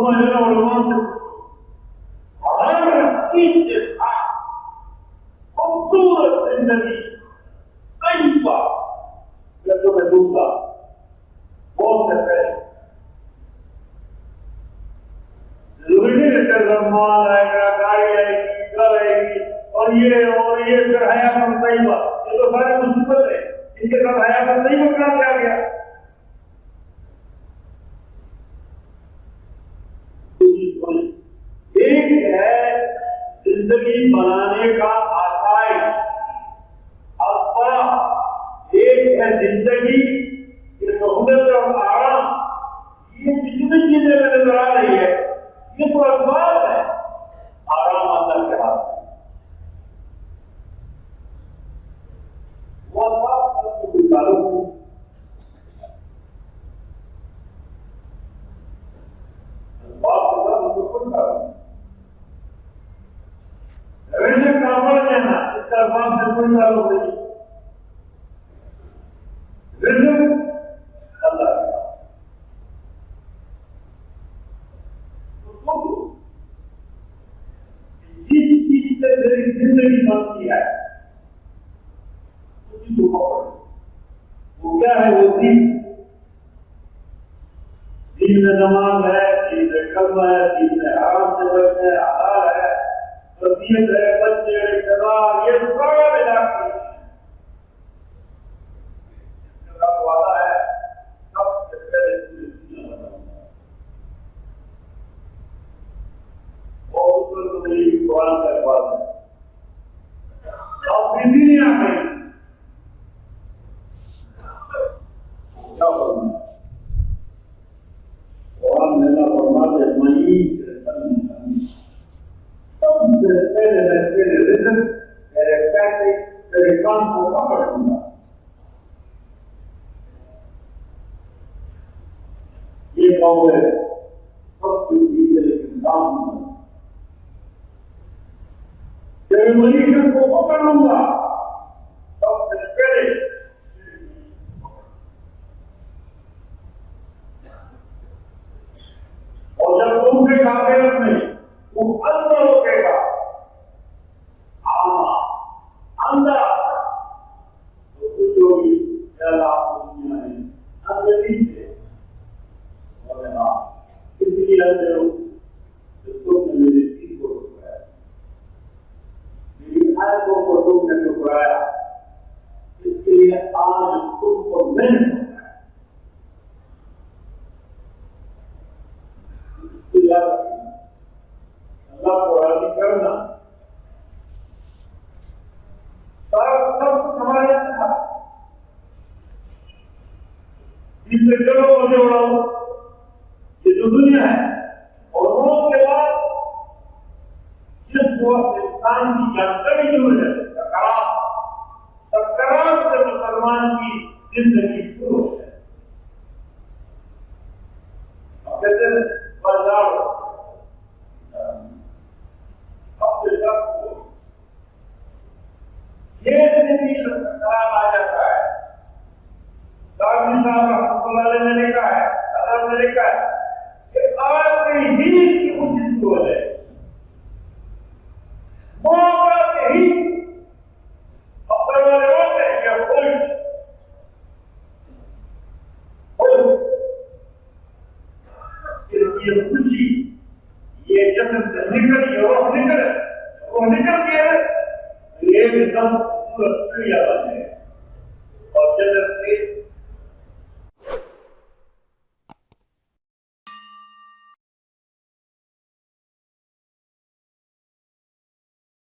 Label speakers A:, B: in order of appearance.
A: समझना उलमा हर चीज के साथ खूबसूरत जिंदगी कई बार जब मैं दूंगा बहुत से पहले जरूरी नहीं कि रमजान आएगा, गाड़ी आएगी, घर आएगी और ये फिर हया पर सही बात, ये तो सारे मुसीबत है, इनके साथ हया पर सही बना क्या गया। एक है जिंदगी बनाने का आसाई अफवाह, एक है जिंदगी की सहूलत और आराम। ये जितनी चीजें नजर आ रही है ये तो असबाब है, आराम अल्लाह के हाथ में। वो असबाब कोई ताल्लुक नहीं। असबाब के साथ उसको कोई ताल्लुक नहीं। रिज़्क़ का अमल लेना इसका असबाब से कोई ताल्लुक नहीं। रिज़्क़ अल्लाह के हाथ। जिस चीज से मेरी जिंदगी बनती है उसी को पकड़ो। वो क्या है? वो दीन में नमाज है, दीन में कर्म है, दीन में आराम से बैठे है, आधार है, वसीयत है, बच्चे शराब, ये सारा मिला वादा है। सबसे पहले कुरान का अल्फाज है और दुनिया में क्या बोलना कुरान में ना फरमाते मई सबसे पहले मैं तेरे रिज़्क़ मेरे पैसे तेरे काम को पकड़ लूंगा। ये गाँव है सब कुछ लेकिन काम मरीजों को पकड़ूंगा सबसे पहले। और जब तुमसे आखिरत में वो अंदर रोकेगा अंदर तो कुछ होगी दुनिया में अंदर नीचे इसलिए अंदर तुमने मेरी चीज को आयतों को तुमने ठुकराया, इसके लिए आज तुमको नहीं होता है। अल्लाह को राजी करना सब हमारे जिससे चलो मुझे उड़ाओ, ये जो दुनिया है और मौत के बाद जिस वक्त इंसान की जानकारी जो है सकरात से मुसलमान की जिंदगी शुरू हो जाए। कहते हैं बाजार अपने ये जिंदगी खराब आ जाता है। गांधी साहब रहमतुल्लाह ने लिखा है, अदब ने लिखा है कि आखिरी ही की खुशी शुरू हो जाए। ही अपने वाले होते हैं क्या खुश ये खुशी ये जब निकल रोह निकल के एकदम पूरा